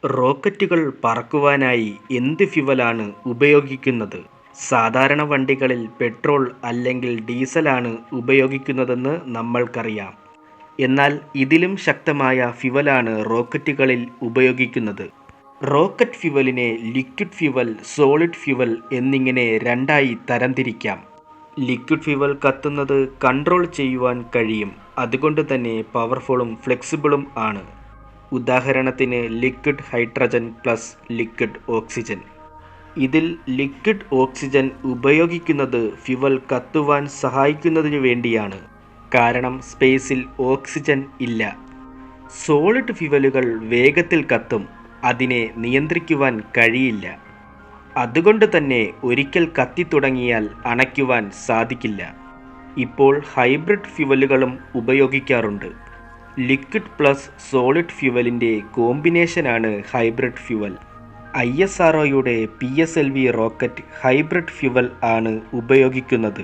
റോക്കറ്റുകൾ പറക്കുവാനായി എന്ത് ഫ്യുവലാണ് ഉപയോഗിക്കുന്നത്? സാധാരണ വണ്ടികളിൽ പെട്രോൾ അല്ലെങ്കിൽ ഡീസലാണ് ഉപയോഗിക്കുന്നതെന്ന് നമ്മൾക്കറിയാം. എന്നാൽ ഇതിലും ശക്തമായ ഫ്യുവലാണ് റോക്കറ്റുകളിൽ ഉപയോഗിക്കുന്നത്. റോക്കറ്റ് ഫ്യുവലിനെ ലിക്വിഡ് ഫ്യുവൽ, സോളിഡ് ഫ്യുവൽ എന്നിങ്ങനെ രണ്ടായി തരംതിരിക്കാം. ലിക്വിഡ് ഫ്യുവൽ കത്തുന്നത് കൺട്രോൾ ചെയ്യുവാൻ കഴിയും. അതുകൊണ്ട് തന്നെ പവർഫുളും ഫ്ലെക്സിബിളും ആണ്. ഉദാഹരണത്തിന് liquid hydrogen plus liquid oxygen. ഇതിൽ ലിക്വിഡ് ഓക്സിജൻ ഉപയോഗിക്കുന്നത് ഫ്യുവൽ കത്തുവാൻ സഹായിക്കുന്നതിനു വേണ്ടിയാണ്. കാരണം സ്പേസിൽ ഓക്സിജൻ ഇല്ല. സോളിഡ് ഫ്യുവലുകൾ വേഗത്തിൽ കത്തും. അതിനെ നിയന്ത്രിക്കുവാൻ കഴിയില്ല. അതുകൊണ്ട് തന്നെ ഒരിക്കൽ കത്തിത്തുടങ്ങിയാൽ അണയ്ക്കുവാൻ സാധിക്കില്ല. ഇപ്പോൾ ഹൈബ്രിഡ് ഫ്യുവലുകളും ഉപയോഗിക്കാറുണ്ട്. ലിക്വിഡ് പ്ലസ് സോളിഡ് ഫ്യുവലിൻ്റെ കോമ്പിനേഷനാണ് ഹൈബ്രിഡ് ഫ്യുവൽ. ISROയുടെ PSLV റോക്കറ്റ് ഹൈബ്രിഡ് ഫ്യുവൽ ആണ് ഉപയോഗിക്കുന്നത്.